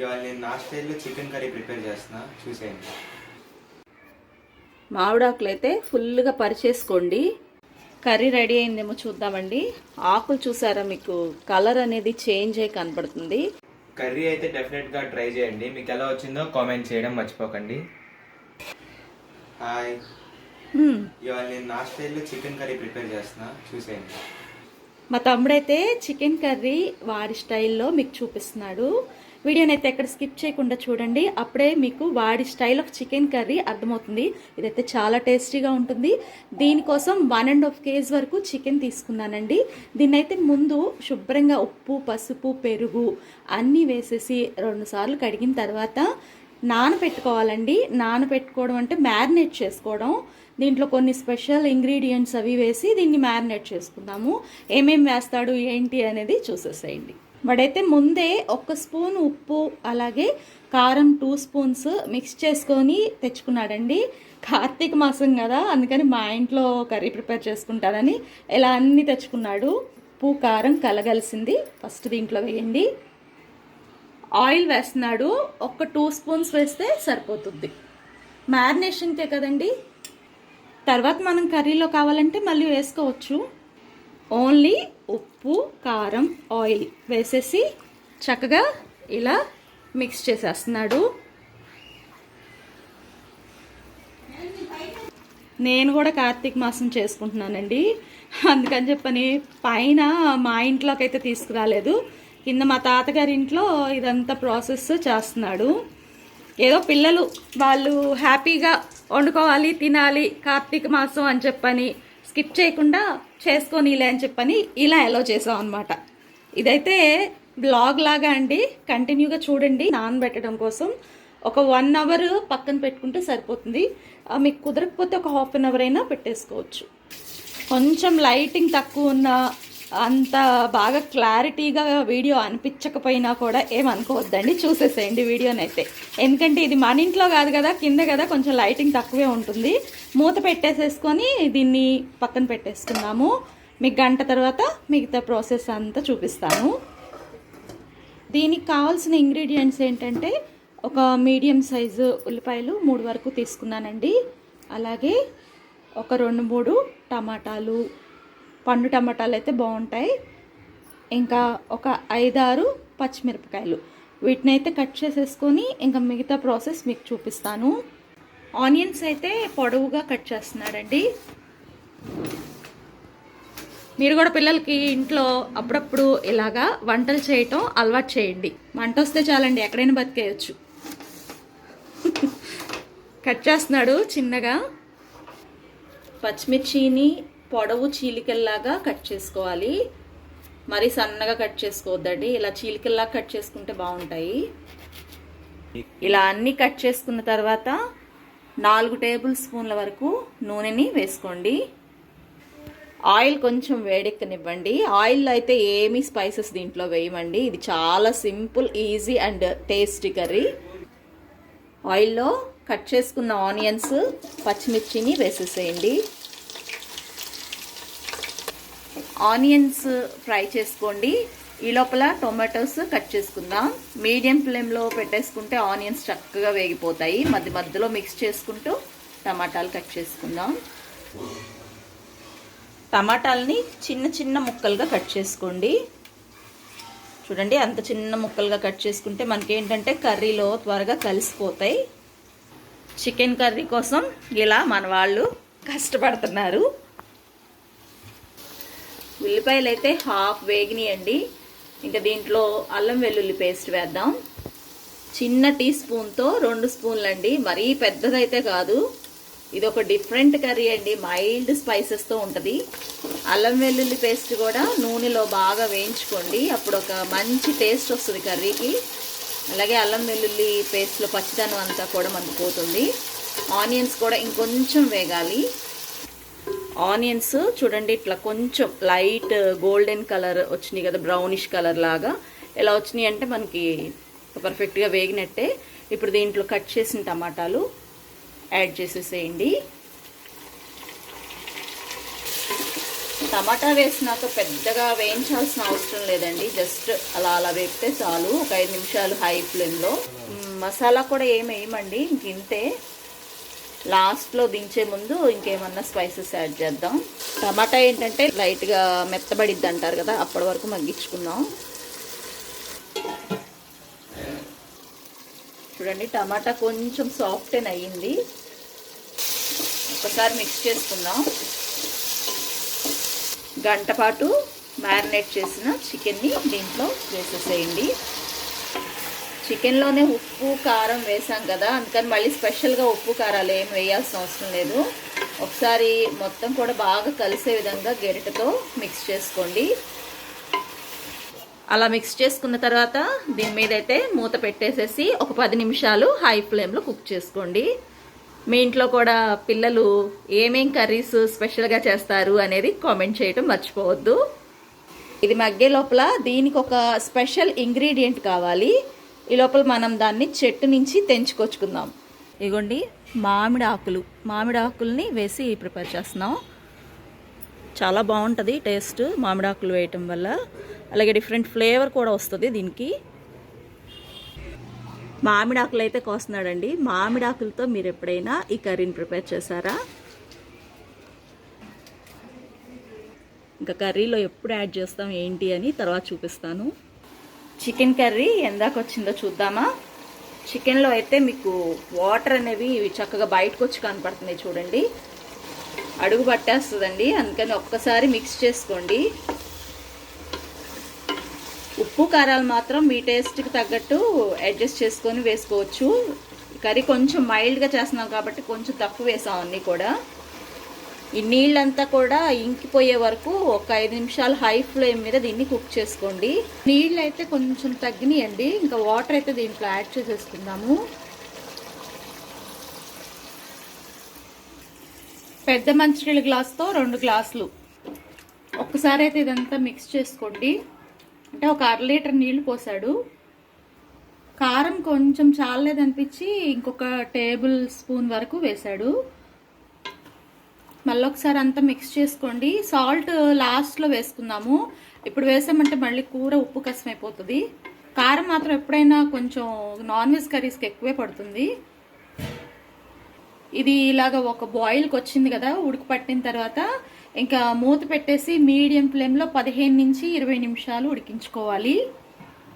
ఇవాళ నేను నా స్టైల్లో చికెన్ కర్రీ ప్రిపేర్ చేస్తున్నా, చూసేయండి. మామిడాకులు అయితే ఫుల్గా పరిచేసుకోండి. కర్రీ రెడీ అయిందేమో చూద్దామండి. ఆకులు చూసారా, మీకు కలర్ అనేది చేంజ్ అయ్యి కనపడుతుంది. కర్రీ అయితే డెఫినెట్గా ట్రై చేయండి. మీకు ఎలా వచ్చిందో కామెంట్ చేయడం మర్చిపోకండి. హాయ్, ఇవాళ నేను నా స్టైల్లో చికెన్ కర్రీ ప్రిపేర్ చేస్తున్నా, చూసేయండి. మా తమ్ముడైతే చికెన్ కర్రీ వాడి స్టైల్లో మీకు చూపిస్తున్నాడు. వీడియోని అయితే ఎక్కడ స్కిప్ చేయకుండా చూడండి, అప్పుడే మీకు వాడి స్టైల్ ఆఫ్ చికెన్ కర్రీ అర్థమవుతుంది. ఇదైతే చాలా టేస్టీగా ఉంటుంది. దీనికోసం 1.5 kg వరకు చికెన్ తీసుకున్నానండి. దీన్ని అయితే ముందు శుభ్రంగా ఉప్పు, పసుపు, పెరుగు అన్నీ వేసేసి 2 సార్లు కడిగిన తర్వాత నానబెట్టుకోవాలండి. నానబెట్టుకోవడం అంటే మ్యారినేట్ చేసుకోవడం. దీంట్లో కొన్ని స్పెషల్ ఇంగ్రీడియంట్స్ అవి వేసి దీన్ని మ్యారినేట్ చేసుకుందాము. ఏమేమి వేస్తాడు ఏంటి అనేది చూసేసేయండి. వాడైతే ముందే 1 స్పూన్ ఉప్పు అలాగే కారం 2 స్పూన్స్ మిక్స్ చేసుకొని తెచ్చుకున్నాడండి. కార్తీక మాసం కదా, అందుకని మా ఇంట్లో కర్రీ ప్రిపేర్ చేసుకుంటానని ఇలా అన్నీ తెచ్చుకున్నాడు. ఉప్పు కారం కలగలిసింది ఫస్ట్ దీంట్లో వేయండి. ఆయిల్ వేస్తున్నాడు. 2 స్పూన్స్ వేస్తే సరిపోతుంది. మ్యారినేషన్కే కదండి, తర్వాత మనం కర్రీలో కావాలంటే మళ్ళీ వేసుకోవచ్చు. ఓన్లీ ఉప్పు, కారం, ఆయిల్ వేసేసి చక్కగా ఇలా మిక్స్ చేసేస్తున్నాడు. నేను కూడా కార్తీక మాసం చేసుకుంటున్నానండి, అందుకని చెప్పని పైన మా ఇంట్లోకి అయితే తీసుకురాలేదు. కింద మా తాతగారి ఇంట్లో ఇదంతా ప్రాసెస్ చేస్తున్నాడు. ఏదో పిల్లలు వాళ్ళు హ్యాపీగా వండుకోవాలి, తినాలి కార్తీక మాసం అని చెప్పని స్కిప్ చేయకుండా చేసుకోనిలే అని చెప్పని ఇలా అలో చేసాం అనమాట. ఇదైతే బ్లాగ్ లాగా అండి, కంటిన్యూగా చూడండి. నానబెట్టడం కోసం ఒక 1 అవర్ పక్కన పెట్టుకుంటే సరిపోతుంది. మీకు కుదరకపోతే ఒక 1/2 అవర్ అయినా పెట్టేసుకోవచ్చు. కొంచెం లైటింగ్ తక్కువ ఉన్న, అంత బాగా క్లారిటీగా వీడియో అనిపించకపోయినా కూడా ఏమనుకోవద్దండి, చూసేసేయండి వీడియోని అయితే. ఎందుకంటే ఇది మన ఇంట్లో కాదు కదా, కింద కదా, కొంచెం లైటింగ్ తక్కువే ఉంటుంది. మూత పెట్టేసేసుకొని దీన్ని పక్కన పెట్టేసుకున్నాము. మీకు గంట తర్వాత మిగతా ప్రాసెస్ అంతా చూపిస్తాను. దీనికి కావాల్సిన ఇంగ్రీడియంట్స్ ఏంటంటే ఒక మీడియం సైజు ఉల్లిపాయలు 3 వరకు తీసుకున్నానండి. అలాగే ఒక 2-3 టమాటాలు, పండు టమాటాలు అయితే బాగుంటాయి. ఇంకా ఒక 5-6 పచ్చిమిరపకాయలు, వీటిని అయితే కట్ చేసేసుకొని ఇంకా మిగతా ప్రాసెస్ మీకు చూపిస్తాను. ఆనియన్స్ అయితే పొడవుగా కట్ చేస్తున్నాడండి. మీరు కూడా పిల్లలకి ఇంట్లో అప్పుడప్పుడు ఇలాగా వంటలు చేయటం అలవాటు చేయండి. వంట వస్తే చాలండి, ఎక్కడైనా బతికేయచ్చు. కట్ చేస్తున్నాడు చిన్నగా. పచ్చిమిర్చిని పొడవు చీలికల్లాగా కట్ చేసుకోవాలి, మరీ సన్నగా కట్ చేసుకోవద్దండి. ఇలా చీలికల్లాగా కట్ చేసుకుంటే బాగుంటాయి. ఇలా అన్నీ కట్ చేసుకున్న తర్వాత 4 టేబుల్ స్పూన్ల వరకు నూనెని వేసుకోండి. ఆయిల్ కొంచెం వేడెక్కనివ్వండి. ఆయిల్ అయితే ఏమీ స్పైసెస్ దీంట్లో వేయమండి. ఇది చాలా simple, easy and tasty curry. ఆయిల్లో కట్ చేసుకున్న ఆనియన్స్, పచ్చిమిర్చిని వేసేసేయండి. ఆనియన్స్ ఫ్రై చేసుకోండి. ఈ లోపల టొమాటోస్ కట్ చేసుకుందాం. మీడియం ఫ్లేమ్లో పెట్టేసుకుంటే ఆనియన్స్ చక్కగా వేగిపోతాయి. మధ్యలో మిక్స్ చేసుకుంటూ టమాటాలు కట్ చేసుకుందాం. టమాటాలని చిన్న చిన్న ముక్కలుగా కట్ చేసుకోండి. చూడండి, అంత చిన్న ముక్కలుగా కట్ చేసుకుంటే మనకేంటంటే కర్రీలో త్వరగా కలిసిపోతాయి. చికెన్ కర్రీ కోసం ఇలా మన వాళ్ళు కష్టపడుతున్నారు. ఉల్లిపాయలు అయితే హాఫ్ వేగినాయండి. ఇంకా దీంట్లో అల్లం వెల్లుల్లి పేస్ట్ వేద్దాం. చిన్న టీ స్పూన్తో 2 స్పూన్లు అండి, మరీ పెద్దదైతే కాదు. ఇది ఒక డిఫరెంట్ కర్రీ అండి, మైల్డ్ స్పైసెస్తో ఉంటుంది. అల్లం వెల్లుల్లి పేస్ట్ కూడా నూనెలో బాగా వేయించుకోండి, అప్పుడు ఒక మంచి టేస్ట్ వస్తుంది కర్రీకి. అలాగే అల్లం వెల్లుల్లి పేస్ట్లో పచ్చిదనం అంతా కూడా మనకు పోతుంది. ఆనియన్స్ కూడా ఇంకొంచెం వేగాలి. ఆనియన్స్ చూడండి ఇట్లా కొంచెం లైట్ గోల్డెన్ కలర్ వచ్చినాయి కదా, బ్రౌనిష్ కలర్ లాగా. ఎలా వచ్చినాయి అంటే మనకి పర్ఫెక్ట్గా వేగినట్టే. ఇప్పుడు దీంట్లో కట్ చేసిన టమాటాలు యాడ్ చేసేసేయండి. టమాటా వేసినాక పెద్దగా వేయించాల్సిన అవసరం లేదండి, జస్ట్ అలా అలా వేపితే చాలు. ఒక 5 నిమిషాలు హై ఫ్లేమ్లో. మసాలా కూడా ఏమి వేయమండి, ఇంతే. లాస్ట్లో దించే ముందు ఇంకేమన్నా స్పైసెస్ యాడ్ చేద్దాం. టమాటా ఏంటంటే లైట్గా మెత్తబడిద్ది అంటారు కదా, అప్పటి వరకు మగ్గించుకుందాం. చూడండి టమాటా కొంచెం సాఫ్ట్ అయ్యింది. ఒకసారి మిక్స్ చేసుకుందాం. గంట పాటు మ్యారినేట్ చేసిన చికెన్ని దీంట్లో వేసేసేయండి. చికెన్లోనే ఉప్పు కారం వేసాం కదా, అందుకని మళ్ళీ స్పెషల్గా ఉప్పు కారాలు ఏం వేయాల్సిన అవసరం లేదు. ఒకసారి మొత్తం కూడా బాగా కలిసే విధంగా గరిటెతో మిక్స్ చేసుకోండి. అలా మిక్స్ చేసుకున్న తర్వాత దీని మీద అయితే మూత పెట్టేసేసి ఒక 10 నిమిషాలు హై ఫ్లేమ్లో కుక్ చేసుకోండి. మీ ఇంట్లో కూడా పిల్లలు ఏమేం కర్రీస్ స్పెషల్గా చేస్తారు అనేది కామెంట్ చేయడం మర్చిపోవద్దు. ఇది మగ్గే లోపల దీనికి ఒక స్పెషల్ ఇంగ్రీడియంట్ కావాలి. ఈ లోపల మనం దాన్ని చెట్టు నుంచి తెంచుకొచ్చుకుందాం. ఇగోండి మామిడి ఆకుల్ని వేసి ప్రిపేర్ చేస్తున్నాం. చాలా బాగుంటుంది టేస్ట్ మామిడి ఆకులు వేయటం వల్ల. అలాగే డిఫరెంట్ ఫ్లేవర్ కూడా వస్తుంది దీనికి. మామిడి ఆకులు అయితే కోస్తున్నాడండి. మామిడి ఆకులతో మీరు ఎప్పుడైనా ఈ కర్రీని ప్రిపేర్ చేశారా? ఇంకా కర్రీలో ఎప్పుడు యాడ్ చేస్తాం ఏంటి అని తర్వాత చూపిస్తాను. చికెన్ కర్రీ ఎందాక వచ్చిందో చూద్దామా. చికెన్లో అయితే మీకు వాటర్ అనేవి చక్కగా బయటకు వచ్చి కనపడుతున్నాయి చూడండి. అడుగు పట్టేస్తుందండి, అందుకని ఒక్కసారి మిక్స్ చేసుకోండి. ఉప్పు కారాలు మాత్రం మీ టేస్ట్కి తగ్గట్టు అడ్జస్ట్ చేసుకొని వేసుకోవచ్చు. కర్రీ కొంచెం మైల్డ్గా చేస్తున్నాం కాబట్టి కొంచెం తక్కువ వేసాం అన్నీ కూడా. ఈ నీళ్ళంతా కూడా ఇంకిపోయే వరకు ఒక 5 నిమిషాలు హై ఫ్లేమ్ మీద దీన్ని కుక్ చేసుకోండి. నీళ్ళు అయితే కొంచెం తగ్గినాయండి, ఇంకా వాటర్ అయితే దీంట్లో యాడ్ చేసేసుకుందాము. పెద్ద మంచినీళ్ళ గ్లాస్తో 2 గ్లాసులు. ఒక్కసారి అయితే ఇదంతా మిక్స్ చేసుకోండి. అంటే ఒక 1/2 లీటర్ నీళ్లు పోసాడు. కారం కొంచెం చాలేదనిపించి ఇంకొక టేబుల్ స్పూన్ వరకు వేశాడు. మళ్ళీ ఒకసారి అంతా మిక్స్ చేసుకోండి. సాల్ట్ లాస్ట్లో వేసుకుందాము. ఇప్పుడు వేసామంటే మళ్ళీ కూర ఉప్పు కసం అయిపోతుంది. కారం మాత్రం ఎప్పుడైనా కొంచెం నాన్ వెజ్ కర్రీస్కి ఎక్కువే పడుతుంది. ఇది ఇలాగ ఒక బాయిల్కి వచ్చింది కదా, ఉడికి పట్టిన తర్వాత ఇంకా మూత పెట్టేసి మీడియం ఫ్లేమ్లో 15 నుంచి 20 నిమిషాలు ఉడికించుకోవాలి.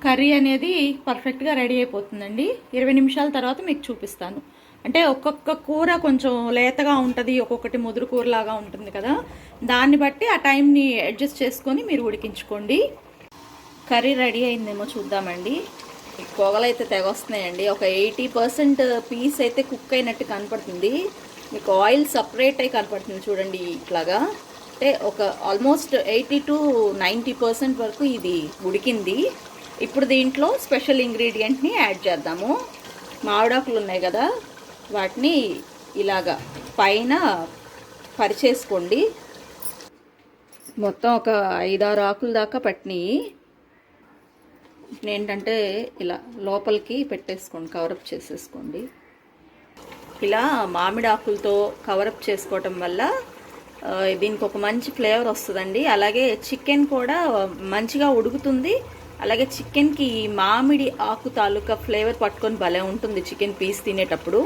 కర్రీ అనేది పర్ఫెక్ట్గా రెడీ అయిపోతుందండి. 20 నిమిషాల తర్వాత మీకు చూపిస్తాను. అంటే ఒక్కొక్క కూర కొంచెం లేతగా ఉంటుంది, ఒక్కొక్కటి ముదురు కూరలాగా ఉంటుంది కదా, దాన్ని బట్టి ఆ టైంని అడ్జస్ట్ చేసుకొని మీరు ఉడికించుకోండి. కర్రీ రెడీ అయిందేమో చూద్దామండి. పొగలు అయితే తెగొస్తున్నాయండి. ఒక 80% పీస్ అయితే కుక్ అయినట్టు కనపడుతుంది. మీకు ఆయిల్ సపరేట్ అయి కనపడుతుంది చూడండి ఇట్లాగా. అంటే ఒక ఆల్మోస్ట్ 80 to 90% వరకు ఇది ఉడికింది. ఇప్పుడు దీంట్లో స్పెషల్ ఇంగ్రీడియంట్ని యాడ్ చేద్దాము. మామిడాకులు ఉన్నాయి కదా, వాటిని ఇలాగా పైన పరిచేసుకోండి. మొత్తం ఒక 5-6 ఆకుల దాకా పట్టినాయి. ఏంటంటే ఇలా లోపలికి పెట్టేసుకోండి, కవరప్ చేసేసుకోండి. ఇలా మామిడి ఆకులతో కవరప్ చేసుకోవటం వల్ల దీనికి ఒక మంచి ఫ్లేవర్ వస్తుందండి. అలాగే చికెన్ కూడా మంచిగా ఉడుకుతుంది. అలాగే చికెన్కి మామిడి ఆకు తాలూకా ఫ్లేవర్ పట్టుకొని భలే ఉంటుంది చికెన్ పీస్ తినేటప్పుడు.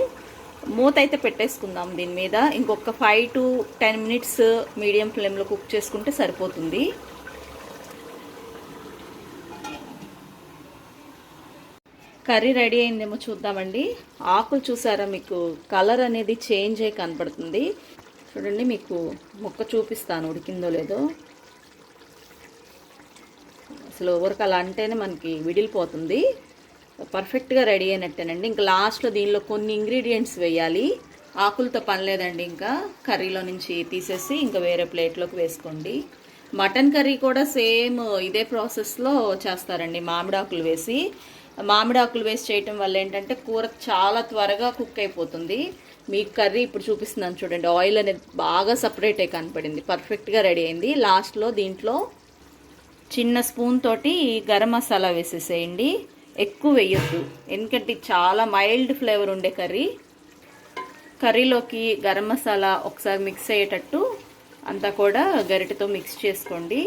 మూత అయితే పెట్టేసుకుందాం దీని మీద. ఇంకొక 5 to 10 మినిట్స్ మీడియం ఫ్లేమ్లో కుక్ చేసుకుంటే సరిపోతుంది. కర్రీ రెడీ అయిందేమో చూద్దామండి. ఆకులు చూసారా, మీకు కలర్ అనేది చేంజ్ అయ్యి కనపడుతుంది చూడండి. మీకు ముక్క చూపిస్తాను ఉడికిందో లేదో. అసలు ఊరికి అలా అంటేనే మనకి విడిలిపోతుంది. పర్ఫెక్ట్గా రెడీ అయినట్టేనండి. ఇంకా లాస్ట్లో దీనిలో కొన్ని ఇంగ్రీడియంట్స్ వేయాలి. ఆకులతో పని లేదండి, ఇంకా కర్రీలో నుంచి తీసేసి ఇంకా వేరే ప్లేట్లోకి వేసుకోండి. మటన్ కర్రీ కూడా సేమ్ ఇదే ప్రాసెస్లో చేస్తారండి. మామిడాకులు వేసి చేయటం వల్ల ఏంటంటే కూర చాలా త్వరగా కుక్ అయిపోతుంది. మీ కర్రీ ఇప్పుడు చూపిస్తున్నాను చూడండి. ఆయిల్ అనేది బాగా సపరేట్ అయి కనపడింది. పర్ఫెక్ట్గా రెడీ అయింది. లాస్ట్లో దీంట్లో చిన్న స్పూన్ తోటి గరం మసాలా వేసేసేయండి. ఎక్కువ వేయొద్దు, ఎందుకంటే చాలా మైల్డ్ ఫ్లేవర్ ఉండే కర్రీలోకి గరం మసాలా ఒకసారి మిక్స్ అయ్యేటట్టు అంతా కూడా గరిటెతో మిక్స్ చేసుకోండి.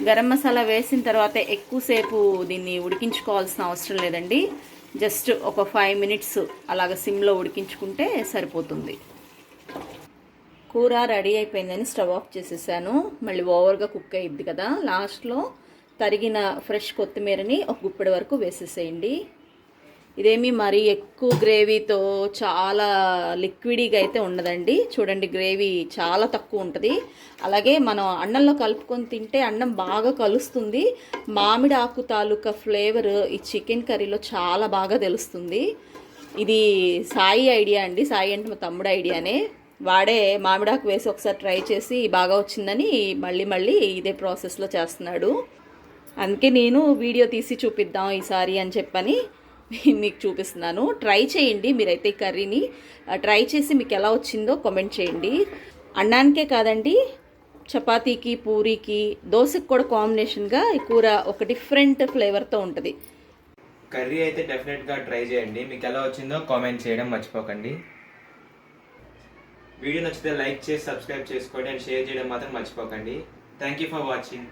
గరం మసాలా వేసిన తర్వాత ఎక్కువసేపు దీన్ని ఉడికించుకోవాల్సిన అవసరం లేదండి. జస్ట్ ఒక 5 మినిట్స్ అలాగ సిమ్లో ఉడికించుకుంటే సరిపోతుంది. కూర రెడీ అయిపోయిందని స్టవ్ ఆఫ్ చేసేసాను. మళ్ళీ ఓవర్గా కుక్ అయ్యిద్ది కదా. లాస్ట్లో తరిగిన ఫ్రెష్ కొత్తిమీరని ఒక గుప్పెడు వరకు వేసేసేయండి. ఇదేమి మరీ ఎక్కువ గ్రేవీతో చాలా లిక్విడీగా అయితే ఉండదండి. చూడండి, గ్రేవీ చాలా తక్కువ ఉంటుంది. అలాగే మనం అన్నంలో కలుపుకొని తింటే అన్నం బాగా కలుస్తుంది. మామిడి ఆకు తాలూకా ఫ్లేవర్ ఈ చికెన్ కర్రీలో చాలా బాగా తెలుస్తుంది. ఇది సాయి ఐడియా అండి. సాయి అంటే మా తమ్ముడు ఐడియానే. వాడే మామిడాకు వేసి ఒకసారి ట్రై చేసి బాగా వచ్చిందని మళ్ళీ ఇదే ప్రాసెస్లో చేస్తున్నాడు. అందుకే నేను వీడియో తీసి చూపిద్దాం ఈసారి అని చెప్పని మీకు చూపిస్తున్నాను. ట్రై చేయండి మీరైతే ఈ కర్రీని. ట్రై చేసి మీకు ఎలా వచ్చిందో కామెంట్ చేయండి. అన్నానికే కాదండి, చపాతీకి, పూరీకి, దోశకి కూడా కాంబినేషన్గా ఈ కూర ఒక డిఫరెంట్ ఫ్లేవర్తో ఉంటుంది. కర్రీ అయితే డెఫినెట్గా ట్రై చేయండి. మీకు ఎలా వచ్చిందో కామెంట్ చేయడం మర్చిపోకండి. వీడియో నచ్చితే లైక్ చేసి సబ్స్క్రైబ్ చేసుకోండి అండ్ షేర్ చేయడం మాత్రం మర్చిపోకండి. Thank you for watching.